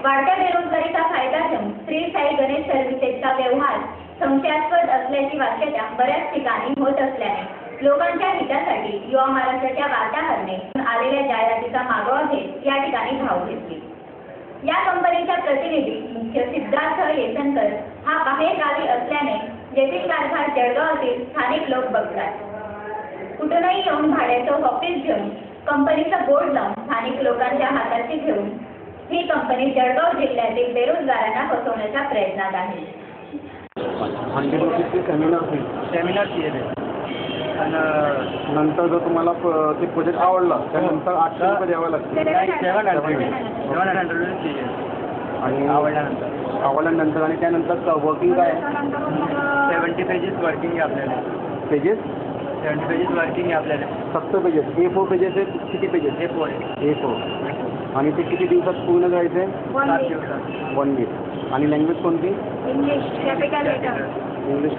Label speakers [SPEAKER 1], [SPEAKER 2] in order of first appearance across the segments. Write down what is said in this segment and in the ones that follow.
[SPEAKER 1] वाढत्या बेरोजगारीचा फायदा घेऊन श्री साई गणेश सर्व्हिसेसचा व्यवहार संशयास्पद असल्याची वाच्यता बऱ्याच ठिकाणी होत असल्याने लोकांच्या हितासाठी युवा महाराष्ट्राच्या वार्ताहराने आलेल्या जाहिरातीचा मागोवा घेत या ठिकाणी धाव घेतली। या कंपनीचा प्रतिनिधी मुख्य सिद्धार्थ येसनकर हा बाहेर गावी असल्याने येथील कारभार जळगावातील स्थानिक लोक बघतात। कुठूनही येऊन भाड्याचं ऑफिस घेऊन कंपनीचा बोर्ड लावून स्थानिक लोकांच्या हाताशी घेऊन ही कंपनी जळगाव जिल्ह्यातील बेरोजगारांना फसवण्याच्या प्रयत्नात आहे।
[SPEAKER 2] नंतर जर तुम्हाला ते प्रोजेक्ट आवडला त्यानंतर 800 रुपये द्यावे लागतील आणि आवडल्यानंतर आणि त्यानंतर वर्किंग काय
[SPEAKER 3] 70 पेजेस वर्किंग आहे आपल्याला।
[SPEAKER 2] पेजेस
[SPEAKER 3] 70 पेजेस वर्किंग आहे आपल्याला।
[SPEAKER 2] 70 पेजेस A4 पेजेस आहेत किती पेजेस A4 आणि ते किती दिवसात पूर्ण करायचे
[SPEAKER 3] 7 दिवसात
[SPEAKER 2] 1 वीक आणि लँग्वेज कोणती
[SPEAKER 1] इंग्लिश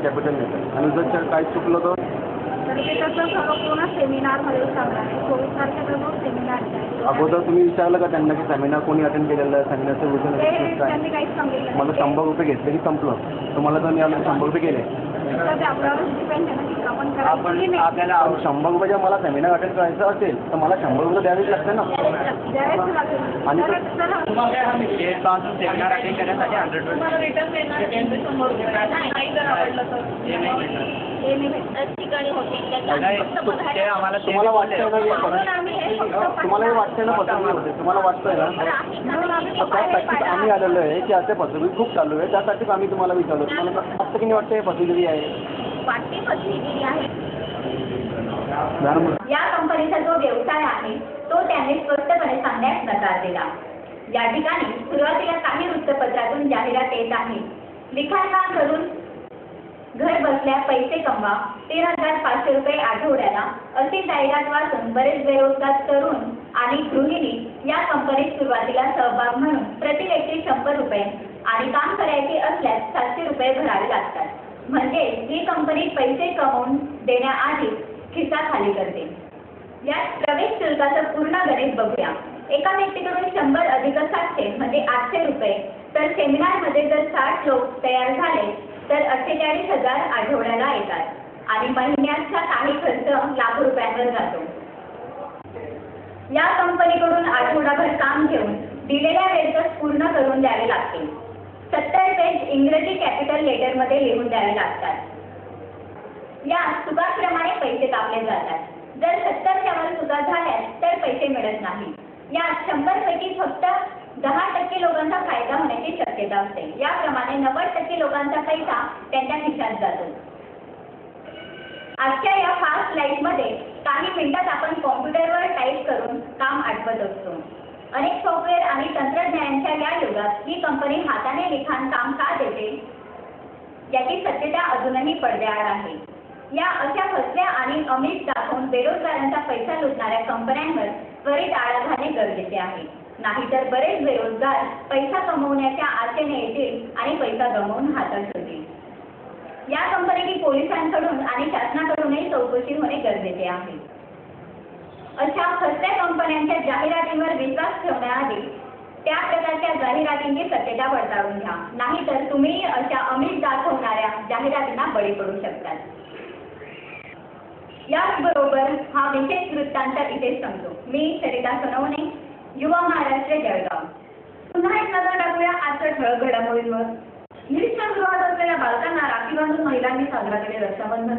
[SPEAKER 1] कॅपिटल लेटर
[SPEAKER 2] आणि जर काय चुकलं तर
[SPEAKER 1] ते तसं सगळं पूर्ण सेमिनारमध्ये सांगणार आहे। 24 तारखेला सेमिनार आहे।
[SPEAKER 2] अगोदर तुम्ही विचारलं का त्यांना की सेमिनार कोणी अटेंड केलेलं आहे सेमिनारचं विषय
[SPEAKER 1] त्यांनी काहीच सांगितलं
[SPEAKER 2] मला 100 रुपये घेतले की संपलं तुम्हाला तर मी आम्ही 100 रुपये केले
[SPEAKER 3] आपण आपल्याला
[SPEAKER 2] 100 रुपये जर मला सेमिनार अटेंड करायचं असेल तर मला 100 रुपये द्यावेच लागते ना आणि
[SPEAKER 3] पासून सेमिनार अटेंड करण्यासाठी 100
[SPEAKER 2] तुम्हाला वाटतंय ना तुम्हाला हे वाटतंय ना फसवणूक होते तुम्हाला वाटतंय ना त्यासाठी आम्ही आलेलो आहे की असे फसवणूक खूप चालू आहे त्यासाठीच आम्ही तुम्हाला विचारलो तुम्हाला वाटतं की नाही वाटतं हे फसवेगिरी आहे
[SPEAKER 1] या कंपनीचा जो व्यवसाय आहे तो त्यांनी स्पष्टपणे सांगण्यास नकार दिला। या ठिकाणी सुरुवातीला काही वृत्तपत्रातून जाहिरात येत आहे लिखाणकाम करून घर बसल्या पैसे कमवा 13,500 रुपये आठवड्याला अशी जाहिरात वाचून बरेच बेरोजगार तरुण आणि गृहिणी या कंपनीत सुरुवातीला सहभाग म्हणून प्रति व्यक्ती 100 रुपये आणि काम करायचे असल्यास 700 रुपये भरावे लागतात। म्हणजे ही कंपनी पैसे कमवून देण्याआधी खिसा खाली करते। यात प्रवेश शुल्काचं पूर्ण गणित बघूया। एका व्यक्तीकडून 100 अधिक 700 म्हणजे 800 रुपये तर सेमिनारमध्ये जर 60 लोक तयार झाले तर 48,000 आठवड्याला येतात आणि महिन्याचा काही खर्च लाख रुपयांवर जातो। या कंपनीकडून आठवडाभर काम घेऊन दिलेल्या वेळेतच पूर्ण करून द्यावे लागते। 70 पेज इंग्रजी कॅपिटल लेटरमध्ये लिहून द्यावे लागतात। या चुकांप्रमाणे पैसे कापले जातात। जर 70च्या वर चुका झाल्या तर पैसे मिळत नाही। यात 100 पैकी फक्त 10% लोकांचा फायदा होण्याची शक्यता असते। याप्रमाणे 90% लोकांचा पैसा त्यांच्या खिशात जातो। आजच्या या फास्ट लाईफमध्ये काही मिनिटात आपण कॉम्प्युटरवर टाईप करून काम आटवत असतो। अनेक सॉफ्टवेअर आणि तंत्रज्ञानाच्या या युगात ही कंपनी हाताने लिखाण काम का देते याची सत्यता अजूनही पडद्याआड आहे। या अशा फसव्या आणि अमिष दाखवून बेरोजगारांचा पैसा लुटणाऱ्या कंपन्यांवर त्वरित आळा घालणे गरजेचे आहे। नाहीतर बरेच बेरोजगार पैसा कमवण्याच्या आशेने येतील आणि पैसा गमावून हातात ठेवतील। या कंपनीची पोलिसांकडून आणि शासनाकडूनही चौकशी होणे गरजेचे आहे। अशा फसव्या कंपन्यांच्या जाहिरातींवर विश्वास ठेवण्याआधी त्या प्रकारच्या जाहिरातींची सत्यता पडताळून घ्या, नाहीतर तुम्ही अशा अमिष दाखवणाऱ्या जाहिरातींना बळी पडू शकतात। याचबरोबर हा विशेष वृत्तांत इथेच संपतो। मी सरिता सोनवणे, युवा महाराष्ट्र जळगाव। पुन्हा एक नजर टाकूया आजच्या ठळक घडामोडींवर। निरीक्षणगृहात असलेल्या बालकांना राखी बांधून महिलांनी साजरा केले रक्षाबंधन।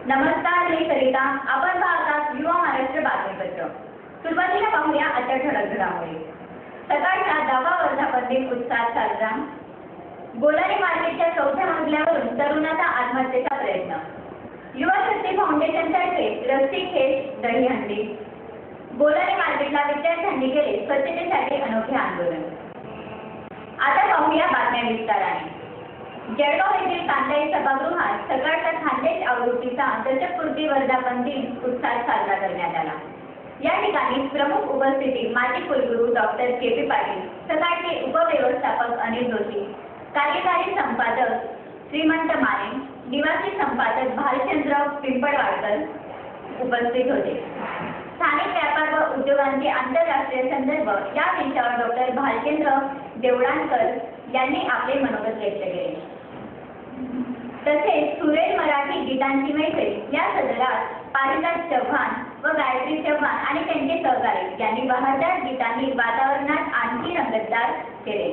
[SPEAKER 1] नमस्कार, मी सरिता। आपण पाहतात युवा महाराष्ट्र बातमीपत्र। सुरुवातीला पाहूया आजच्या ठळक घडामोडी। सकाळच्या 10वा वर्धापन दिन उत्साहात साजरा। गोलारी मार्केटच्या 4थ्या मजल्यावरून तरुणाचा आत्महत्येचा प्रयत्न। युवा शक्ती फाउंडेशनतर्फे रस्सीखेच दहीहंडी। गोलारी मार्केटला विद्यार्थ्यांनी केले स्वच्छतेसाठी अनोखे आंदोलन। आता पाहूया बातम्या विस्ताराने। जळगाव येथील कांदाई सभागृहात सकाळच्या खानदेश आवृत्तीचा दशकपूर्ती वर्धापन दिन उत्साहात साजरा करण्यात आला। या ठिकाणी प्रमुख उपस्थिती माजी कुलगुरू डॉक्टर के.पी. पाटील, सकाळचे उपव्यवस्थापक अनिल जोशी, कार्यकारी संपादक श्रीमंत माने, निवासी संपादक भालचंद्र पिंपळवाडकर उपस्थित होते. स्थानिक व्यापार व उद्योगांचे आंतरराष्ट्रीय संदर्भ या विषयावर डॉक्टर भालचंद्र देवळाणकर यांनी आपले मनोगत व्यक्त केले. तसेच सुरेल मराठी गीतांची मैफिल या सदरात पारिजात चव्हाण व गायत्री चव्हाण आणि त्यांचे सहकारी यांनी बहारदार गीतांनी वातावरणात आणखी रंगतदार केले.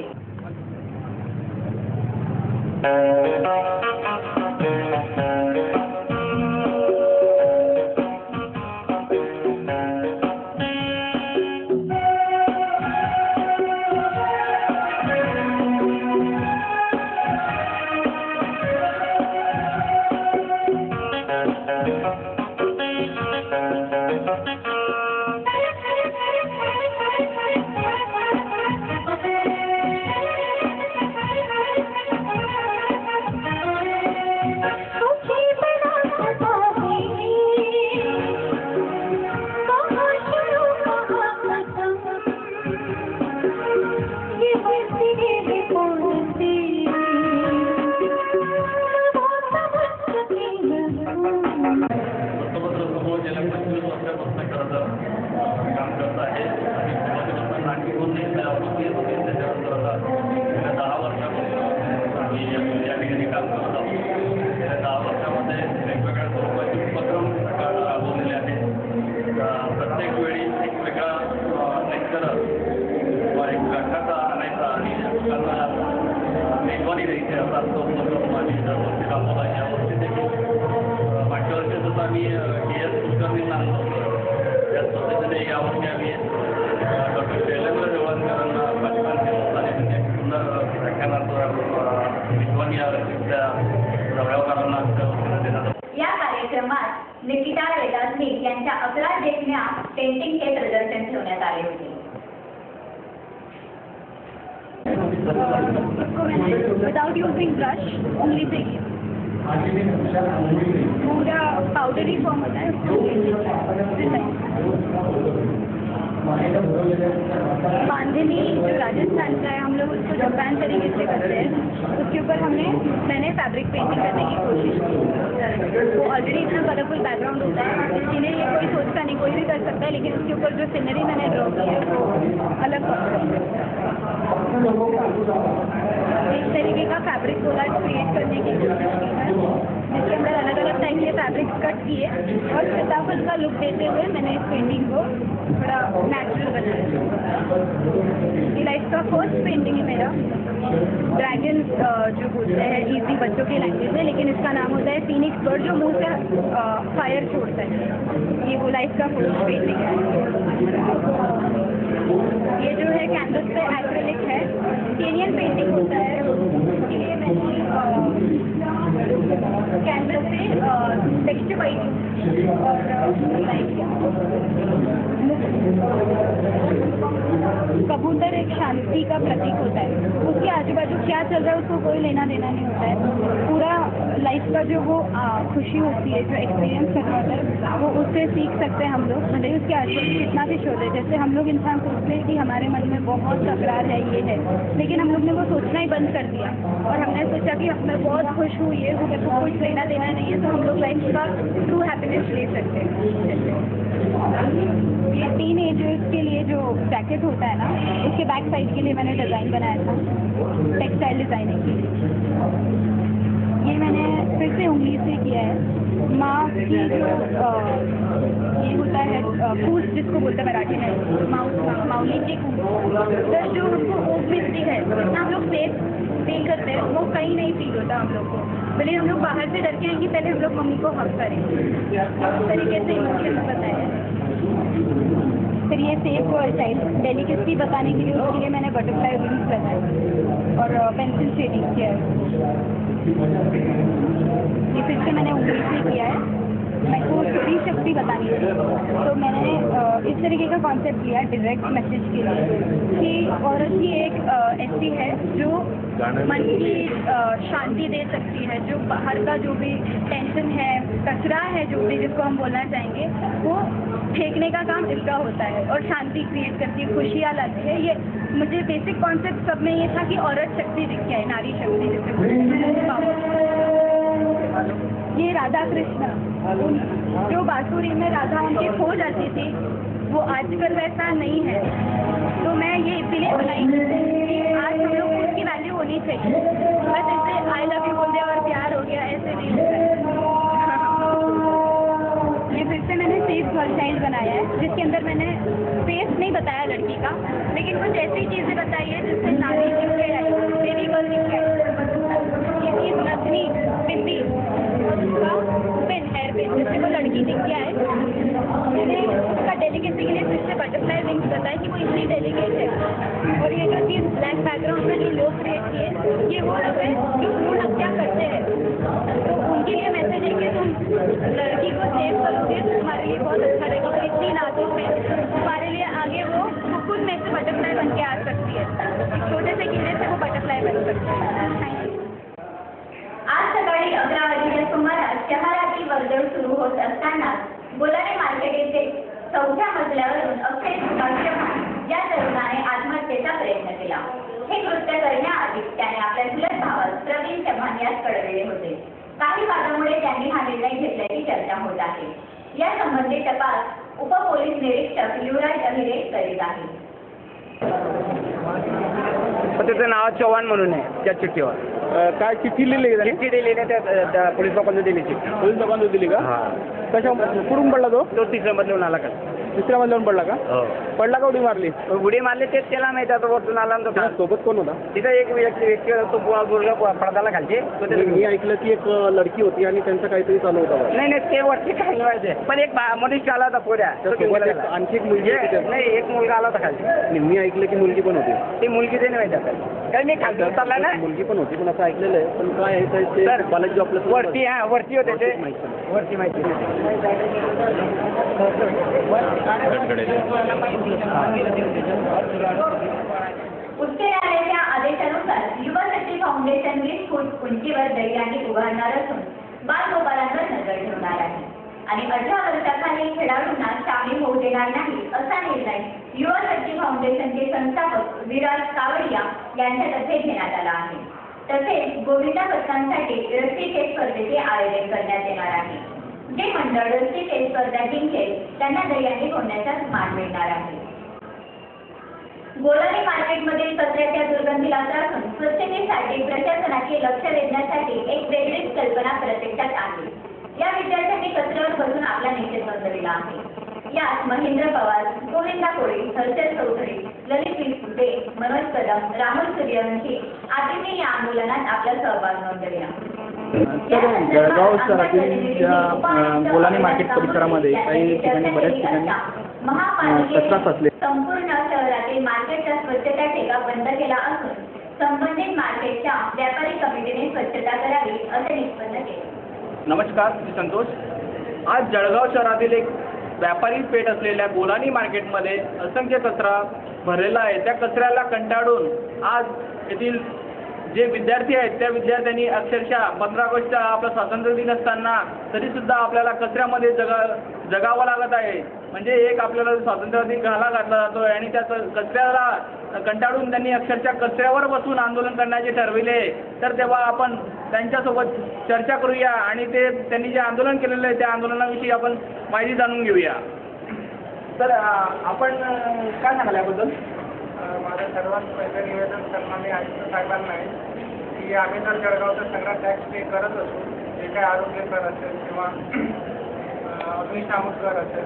[SPEAKER 1] या कार्यक्रमात निकिता वेदांतिक यांच्या 11 देखण्या पेंटिंगचे प्रदर्शन ठेवण्यात आले होते.
[SPEAKER 4] Without using brush, only से पूरा पाउडरी फॉर्म होता है. बांधनी जो राजस्थान का है, हम लोग उसको जापान तरीके से करते हैं. उसके ऊपर मैंने फैब्रिक पेंटिंग करने की कोशिश की. वो ऑलरेडी इतना कलरफुल बैकग्राउंड होता है, इसलिए ये कोई सोचता नहीं, कोई भी कर सकता है. लेकिन उसके ऊपर जो सीनरी मैंने ड्रॉ की है वो अलग इस तरीके का फैब्रिक कोलाज क्रिएट करने की कोशिश की है, जिसके अंदर अलग अलग टाइप के फैब्रिक्स कट किए और सीताफल का लुक देते हुए मैंने इस पेंटिंग को थोड़ा नेचुरल बनाया. ये लाइफ का फर्स्ट पेंटिंग है मेरा. ड्रैगन जो बोलते हैं इजी बच्चों की लैंग्वेज है, लेकिन इसका नाम होता है फीनिक्स बर्ड जो मुंह से फायर छोड़ता है. ये वो लाइफ का फर्स्ट पेंटिंग है. ये जो है कैनवस पे एक्रेलिक है. केनियन पेंटिंग होता है, इसके लिए मैंने कैनवस पे टेक्सचर वाइट और लाइट कबूतर एक शांति का प्रतीक होता है. उसके आजू बाजू क्या चल रहा है उसको कोई लेना देना नहीं होता है. पूरा लाइफ का जो वो खुशी होती है, जो एक्सपीरियंस करना होता है, वो उससे सीख सकते हैं हम लोग. भले उसके आजू बाजू कितना भी शोर है. जैसे हम लोग इंसान सोचते हैं कि हमारे मन में बहुत तकरार है, ये है, लेकिन हम लोग ने वो सोचना ही बंद कर दिया और हमने सोचा कि मैं बहुत खुश हूँ, ये हूँ, मेरे को कुछ लेना देना नहीं है, तो हम लोग लाइफ का ट्रू हैप्पीनेस ले सकते हैं. ये टीन एजर्स के लिए जो जैकेट होता है ना, उसके बैक साइड के लिए मैंने डिज़ाइन बनाया था, टेक्सटाइल डिज़ाइनिंग के लिए. ये मैंने फिर से उंगली से किया है. माँ की जो ये होता है कूस जिसको बोलते हैं मराठी में, माउली की कूस, जो हमको ओक मिलती है, जितना हम लोग सेफ फील करते हैं वो कहीं नहीं फील होता हम लोग को. भले हम लोग बाहर से डर के आएंगे, पहले हम लोग मम्मी को हक करेंगे. इस तरीके से इमोशन बताया है. फिर ये सेफ और डेलिकेसी बताने के लिए उसके लिए मैंने बटरफ्लाई विंग्स लगाए और पेंसिल शेडिंग किया है. ये फिर से मैंने उंगली से किया है. मेरे को थोड़ी शक्ति बतानी थी, तो मैंने इस तरीके का कॉन्सेप्ट लिया डायरेक्ट मैसेज के लिए कि औरत ही एक ऐसी है जो मन की शांति दे सकती है. जो बाहर का जो भी टेंशन है, कचरा है, जो भी जिसको हम बोलना चाहेंगे, वो फेंकने का काम इसका होता है और शांति क्रिएट करती है, खुशियाँ लाती है। ये मुझे बेसिक कॉन्सेप्ट सब में ये था कि औरत शक्ति दिखती है, नारी शक्ति जिसे बोलते हैं। ये राधा कृष्ण जो बांसुरी में राधा उनकी खो जाती थी, वो आजकल वैसा नहीं है। तो मैं ये इसीलिए बनाई कि आज हम लोग को उसकी वैल्यू होनी चाहिए। बस ऐसे आई लव यू बोल दिया और प्यार हो गया, ऐसे नहीं होता है। ये फिर से मैंने सेफ गर्ल चाइल्ड बनाया है, जिसके अंदर मैंने फेस नहीं बताया लड़की का, लेकिन कुछ ऐसी चीज़ें बताई है जिससे नारी दिख के आई, बेबी गर्ल दिख के आई, नथनी, बिंदी, पिन, हेयर पिन, जिससे वो लड़की दिख के आए। मैंने उसका डेलीकेसी के लिए फिर से बटरफ्लाई विंग्स बताया कि वो इतनी डेलीकेट है। और ये जो चीज़ ब्लैक बैकग्राउंड में जो लोग क्रिएट किए, ये वो लोग हैं जो भ्रूण हत्या करते हैं। तो उनके लिए मैसेज है कि तुम लड़की को सेव करोगे तो तुम्हारे लिए बहुत अच्छा रहेगा। इतनी नाजुक है, तुम्हारे लिए आगे वो खुद में से बटरफ्लाई बन के आ सकती है। एक छोटे से कीड़े से वो बटरफ्लाई बन सकती है। Thank you.
[SPEAKER 1] आज सकाळी 11 वाजेच्या सुमारास शहरातील वर्दळ सुरू होत असताना बोलाने मार्केट येथे 4थ्या मजल्यावरून अक्षय सुभाष चव्हाण या तरुणाने आत्महत्येचा प्रयत्न केला। हे कृत्य करण्याआधी त्याने आपल्या चुलत भावास प्रवीण चव्हाण यास कळवले होते। काही वादामुळे त्यांनी हा निर्णय घेतल्याची चर्चा होत आहे। या संबंधी तपास उपपोलीस निरीक्षक युवराज अहिरे करीत आहेत।
[SPEAKER 3] त्याचं नाव चव्हाण म्हणून आहे त्या चिठ्ठीवर.
[SPEAKER 2] काय चिठ्ठी लिहिली का
[SPEAKER 3] चिठ्ठी दिलेली त्या पोलीस लोकांना दिली चिठ्ठी.
[SPEAKER 2] पोलीस लोकांनी दिली का?
[SPEAKER 3] हा.
[SPEAKER 2] कशा कुठून पडला तो?
[SPEAKER 3] तो 3ऱ्या मधून आला का?
[SPEAKER 2] 3ऱ्या मजल्यावरून पडला का?
[SPEAKER 3] हो.
[SPEAKER 2] पडला का उडी मारली?
[SPEAKER 3] उडी मारली तेच त्याला माहिती आता वरतून आला ना तो.
[SPEAKER 2] त्याच्या सोबत कोण होता?
[SPEAKER 3] तिथं एक व्यक्ती तो पडदाला खालची तो
[SPEAKER 2] मी ऐकलं की एक लडकी होती आणि त्यांचं काहीतरी चालू होतं.
[SPEAKER 3] नाही ते वरती खाली व्हायचे पण एक मनुष्य आला होता पोऱ्या
[SPEAKER 2] आणखी एक मुलगी होती.
[SPEAKER 3] नाही एक मुलगा आला होता खाली.
[SPEAKER 2] मी ऐकलं की मुलगी पण होती.
[SPEAKER 3] ती मुलगी ते नाही माहिती आता काय मी खाली उतरला ना.
[SPEAKER 2] मुलगी पण होती पण असं ऐकलेलं आहे. पण काय आहे ते कॉलेज जॉबला
[SPEAKER 3] वरती वरती होते ते वरती माहिती
[SPEAKER 1] उच्च न्यायालयाच्या आदेशानुसार युवा शक्ती फाउंडेशन 20 फूट उंचीवर दैर्याने उभारणार असून बालगोपालांवर नजर ठेवणार आहे आणि 18 वर्षाखालील खेळाडूंना सामील होऊ देणार नाही असा निर्णय युवा शक्ती फाउंडेशनचे संस्थापक विराज कावडिया यांच्यातर्फे घेण्यात आला आहे। तसेच गोविंदा पथकांसाठी रस्सी खेळ स्पर्धेचे आयोजन करण्यात येणार आहे। जे मंडळ रस्सी खेळ स्पर्धा जिंकेल त्यांना दैर्याने होण्याचा मान मिळणार आहे। गोलानी मार्केटमधील कचऱ्याच्या दुर्गंधीला त्रासून स्वच्छतेसाठी प्रशासनाचे लक्ष वेधण्यासाठी एक वेगळीच कल्पना प्रत्यक्षात आली। या विद्यार्थ्यांनी कचऱ्यावर बसून आपला निषेध नोंदविला आहे। यात महेंद्र पवार, गोविंदा कोळी, हर्षल चौधरी, ललित विस्पुते, मनोज कदम, राहुल सूर्यवंशी आदींनी या आंदोलनात आपला सहभाग नोंदविला।
[SPEAKER 2] तर जळगाव शहरातील ज्या गोलानी मार्केट परिसरामध्ये काही ठिकाणी बऱ्याच ठिकाणी कचरा साचले।
[SPEAKER 1] संपूर्ण शहरातील मार्केटचा स्वच्छता ठेका बंद केला असून संबंधित मार्केटच्या व्यापारी कमिटीने स्वच्छता करावी असे निष्पन्न केले।
[SPEAKER 5] नमस्कार, मी संतोष। आज जळगाव शहरातील एक व्यापारी पेठ असलेल्या गोलानी मार्केटमध्ये असंख्य कचरा भरलेला आहे। त्या कचऱ्याला कंटाळून आज येथील जे विद्यार्थी आहेत त्या विद्यार्थ्यांनी अक्षरशः 15 ऑगस्टचा आपला स्वातंत्र्य दिन असताना तरीसुद्धा आपल्याला कचऱ्यामध्ये जगावं लागत आहे। म्हणजे एक आपल्याला स्वातंत्र्य दिन घाला घातला जातो आणि त्या कचऱ्याला कंटाळून त्यांनी अक्षरशः कचऱ्यावर बसून आंदोलन करण्याचे ठरविले। तर तेव्हा आपण त्यांच्यासोबत चर्चा करूया आणि त्यांनी जे आंदोलन केलेलं आहे त्या आंदोलनाविषयी आपण माहिती जाणून घेऊया। तर आपण काय सांगाल याबद्दल?
[SPEAKER 6] माझं सर्वात पहिलं निवेदन सन्माननीय आयुक्त साहेबांना आहे की आम्ही जर जळगावचा सगळा टॅक्स पे करत असू, जे काही आरोग्य कर असेल किंवा अग्निशामक कर असेल,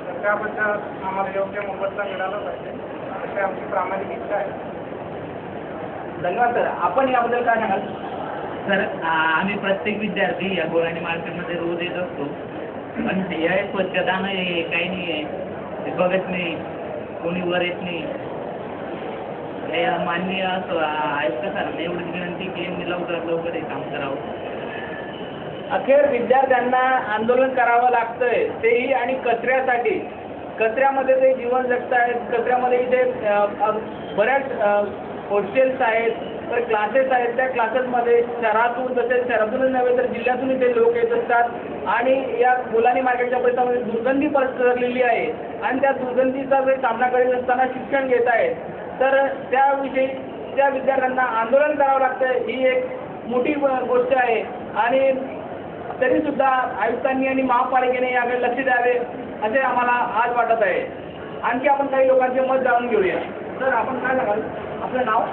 [SPEAKER 6] तर त्याबद्दल आम्हाला योग्य मोबदला मिळाला पाहिजे अशी आमची प्रामाणिक इच्छा आहे।
[SPEAKER 5] धन्यवाद सर। आपण याबद्दल काय सांगाल?
[SPEAKER 7] सर, आम्ही प्रत्येक विद्यार्थी या गोलानी मार्केटमध्ये रोज येत असतो, पण हे स्वच्छता नाही, काही नाही आहे, बघत नाही, कोणी वर येत नाही। हे माननीय आयुक्त सरांना एवढीच विनंती की यांनी लवकर हे काम करावं।
[SPEAKER 5] अखेर विद्यार्थ्यांना आंदोलन करावं लागतंय, तेही आणि कचऱ्यासाठी। कचऱ्यामध्ये ते जीवन जगत आहेत, कचऱ्यामध्ये इथे बऱ्याच हॉस्टेल्स आहेत, तर क्लासेस आहेत. त्या क्लासेसमध्ये शहरातून तसेच शहरातूनच नव्हे तर जिल्ह्यातून इथे लोक येत असतात आणि या बोलानी मार्केटच्या परिसरामध्ये दुर्गंधी पसरलेली आहे आणि त्या दुर्गंधीचा वेळ सामना करीत असताना शिक्षण घेत आहेत. तर त्याविषयी त्या विद्यार्थ्यांना आंदोलन करावं लागतं, ही एक मोठी गोष्ट आहे आणि तरीसुद्धा आयुक्तांनी आणि महापालिकेने याकडे लक्ष द्यावे असे आम्हाला आज वाटत आहे. आणखी आपण काही लोकांचे मत जाणून घेऊया. तर आपण काय सांगाल, आपलं नाव?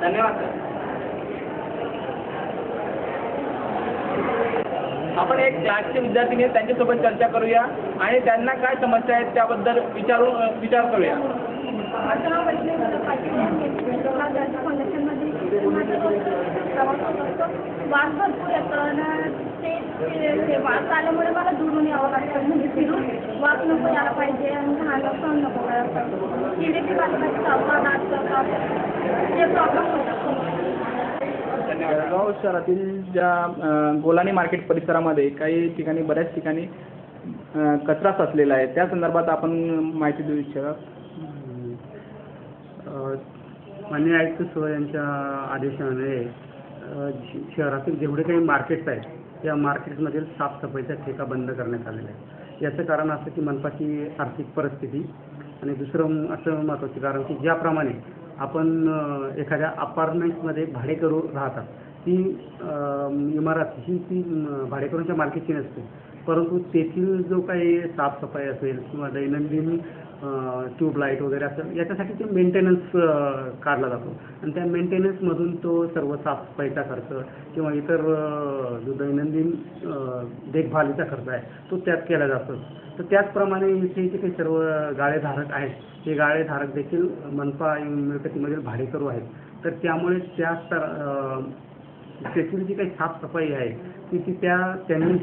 [SPEAKER 5] धन्यवाद सर. आपण एक क्लासचे विद्यार्थी आहेत, त्यांच्यासोबत चर्चा करूया आणि त्यांना काय समस्या आहेत त्याबद्दल विचार करूया.
[SPEAKER 4] माझं नाव वैष्णवी वास भरपूर येतं ते वास आल्यामुळे मला दुरून यावं लागतं, म्हणजे फिरून वास नको यायला पाहिजे आणि घाण सहन नको करायला पाहिजे. किडे ते प्रॉब्लेम होतात.
[SPEAKER 5] जळगाव शहरातील ज्या गोलानी मार्केट परिसरामध्ये काही ठिकाणी बऱ्याच ठिकाणी कचरा साचलेला आहे, त्या संदर्भात आपण माहिती देऊ इच्छिता.
[SPEAKER 2] माननीय आयुक्त सह यांच्या आदेशाने शहरातील जेवढे काही मार्केट्स आहेत त्या मार्केट्समधील साफसफाईचा ठेका बंद करण्यात आलेला आहे. याचं कारण असं की मनपाची आर्थिक परिस्थिती आणि दुसरं असं महत्त्वाचं कारण की ज्याप्रमाणे आपण एखाद्या अपार्टमेंट्समध्ये भाडेकरू राहतात, ती इमारत ही ती भाडेकरूंच्या मालकीची नसते, परंतु तेथील जो काही साफसफाई असेल किंवा दैनंदिन ट्यूबलाईट वगैरे असेल याच्यासाठी ते मेंटेनन्स काढला जातो आणि त्या मेंटेनन्समधून तो सर्व साफसफाईचा खर्च किंवा इतर जो दैनंदिन देखभालीचा खर्च आहे तो त्यात केला जातो. तर त्याचप्रमाणे इथे जे काही सर्व गाळेधारक आहेत ते गाळेधारक देखील मनपा मिळकतीमधील भाडेकरू आहेत. तर त्यामुळे त्या तेथील जी काही साफसफाई आहे ती त्यांनी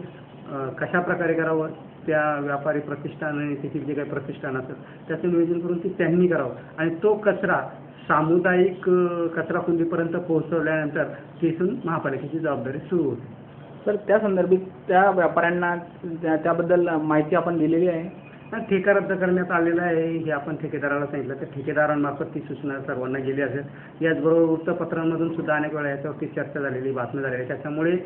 [SPEAKER 2] कशा प्रकारे करावं, त्या व्यापारी प्रतिष्ठानाने तेथील जे काही प्रतिष्ठान असेल त्याचं नियोजन करून ती त्यांनी करावं आणि तो कचरा सामुदायिक कचरा कुंडीपर्यंत पोहोचवल्यानंतर तिथून महापालिकेची जबाबदारी सुरू होते.
[SPEAKER 5] तर त्या संदर्भात त्या व्यापाऱ्यांना त्याबद्दल माहिती आपण दिलेली आहे.
[SPEAKER 2] ठेका रद्द करण्यात आलेला आहे हे आपण ठेकेदाराला सांगितलं, तर ठेकेदारांमार्फत ती सूचना सर्वांना गेली असेल. याचबरोबर वृत्तपत्रांमधून सुद्धा अनेक वेळा याच्यावरती चर्चा झालेली, बातम्या झालेली, त्याच्यामुळे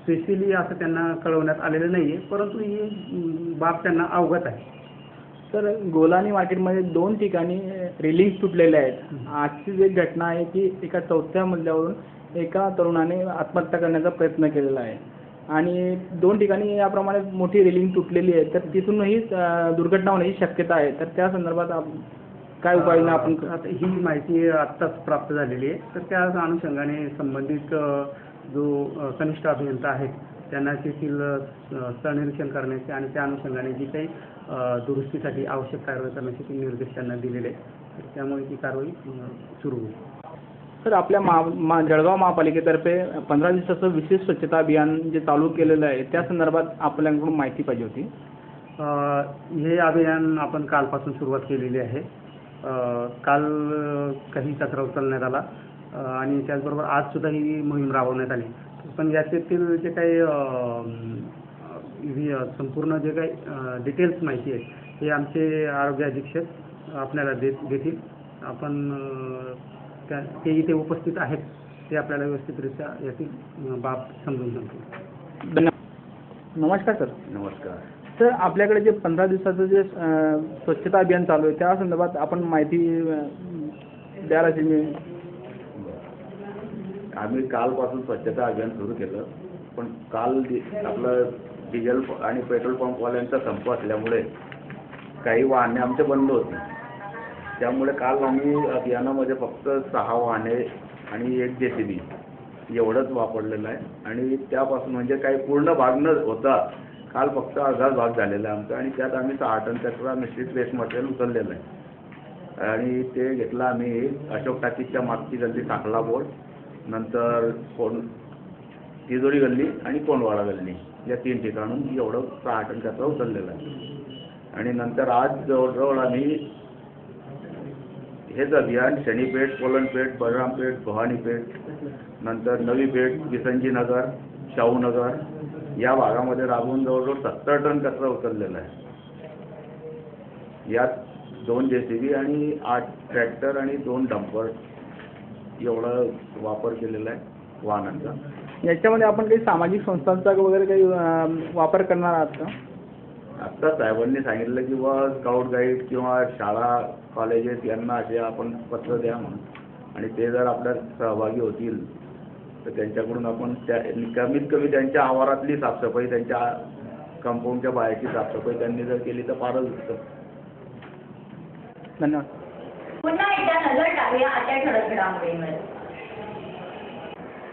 [SPEAKER 2] स्पेशली असं त्यांना कळवण्यात आलेलं नाही आहे, परंतु ही बाब त्यांना अवगत आहे.
[SPEAKER 5] तर गोलानी मार्केटमध्ये 2 ठिकाणी रेलिंग्स तुटलेल्या आहेत. आजची जी घटना आहे की एका 4थ्या मजल्यावरून एका तरुणाने आत्महत्या करण्याचा प्रयत्न केलेला आहे आणि 2 ठिकाणी याप्रमाणे मोठी रेलिंग तुटलेली आहे. तर तिथूनही दुर्घटना होण्याची शक्यता आहे. तर त्या संदर्भात काय उपाययोजना आपण
[SPEAKER 2] आता ही माहिती आत्ताच प्राप्त झालेली आहे. तर त्या अनुषंगाने संबंधित जो कनिष्ठ अभियंता आहेत त्यांना तेथील स्थळनिरीक्षण करण्याचे आणि त्या अनुषंगाने जी काही दुरुस्तीसाठी आवश्यक कारवाई करण्याचे निर्देश त्यांना दिलेले आहेत. त्यामुळे ती कारवाई सुरू होईल.
[SPEAKER 5] सर, आपल्या जळगाव महापालिकेतर्फे 15 दिवसाचं विशेष स्वच्छता अभियान जे चालू केलेलं आहे त्या संदर्भात आपल्याकडून माहिती पाहिजे होती.
[SPEAKER 2] हे अभियान आपण कालपासून सुरुवात केलेली आहे. काल काही कचरा उचलण्यात आला आणि त्याचबरोबर आजसुद्धा ही मोहीम राबवण्यात आली. पण याच्यातील जे काही संपूर्ण जे काही डिटेल्स माहिती आहे हे आमचे आरोग्य अधीक्षक आपल्याला देतील. आपण ते इथे उपस्थित आहेत, ते आपल्याला व्यवस्थितरित्या यातील बाब समजून सांगतील.
[SPEAKER 5] धन्यवाद. नमस्कार सर.
[SPEAKER 2] नमस्कार
[SPEAKER 5] सर, आपल्याकडे जे 15 दिवसाचं जे स्वच्छता अभियान चालू आहे त्या संदर्भात आपण माहिती द्याल अशी मी.
[SPEAKER 8] आम्ही कालपासून स्वच्छता अभियान सुरू केलं, पण काल आपलं डिझेल आणि पेट्रोल पंपवाल्यांचा संप असल्यामुळे काही वाहने आमचे बंद होते. त्यामुळे काल आम्ही अभियानामध्ये फक्त 6 वाहने आणि 1 JCB एवढंच वापरलेलं आहे आणि त्यापासून म्हणजे काही पूर्ण भाग न होता काल फक्त अर्धा भाग झालेला आहे आमचा आणि त्यात आम्ही 6 टन कचरा मिश्रित वेस्ट मटेरियल उचललेलं आहे. आणि ते घेतलं आम्ही अशोक टाकीजच्या मागची गल्ली टाकला बोर्ड, नंतर तिजोरी गल्ली आणि कोंडवाडा गल्ली या 3 ठिकाणून एवढं 6 टन कचरा उचललेला आहे. आणि नंतर आज जवळजवळ आम्ही हेच अभियान शनीपेठ, पोलनपेठ, बलरामपेठ, भवानीपेठ, नंतर नवी पेठ, विसंजी नगर, शाहूनगर या भागामध्ये राबवून जवळजवळ 70 टन कचरा उचललेला आहे. यात 2 JCB आणि 8 ट्रॅक्टर आणि 2 डंपर एवढा वापर केलेला आहे वाहनांचा.
[SPEAKER 3] याच्यामध्ये आपण काही सामाजिक संस्थांचा वगैरे काही वापर करणार आहात का?
[SPEAKER 8] आत्ता साहेबांनी सांगितलं की बा स्काउट गाईड किंवा शाळा कॉलेजेस यांना असे आपण पत्र द्या म्हणून, आणि ते जर आपल्यात सहभागी होतील तर त्यांच्याकडून आपण त्या कमीत कमी त्यांच्या आवारातली साफसफाई, त्यांच्या कंपाऊंडच्या बाहेरची साफसफाई त्यांनी जर केली तर फारच उत्तम.
[SPEAKER 3] धन्यवाद.
[SPEAKER 1] पुन्हा एकदा नजर टाकूया आजच्या ठळक घडामोडींवर.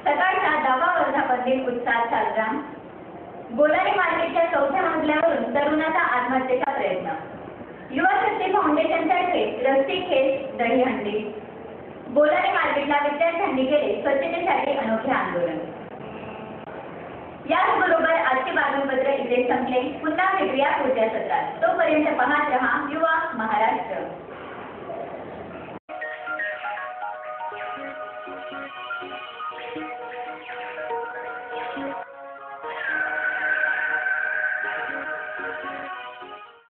[SPEAKER 1] सकाळचा 10वा वर्धापन दिन उत्साहात साजरा. बोलारी मार्केटच्या 4थ्या मजल्यावरून तरुणाचा आत्महत्येचा प्रयत्न. युवा शक्ती फाउंडेशनतर्फे रस्सी खेच दहीहंडी. बोलारी मार्केटला विद्यार्थ्यांनी केले स्वच्छतेसाठी अनोखे आंदोलन. याचबरोबर आजचे बातमीपत्र इथे संपले. पुन्हा भेटूया पुढच्या सत्रात.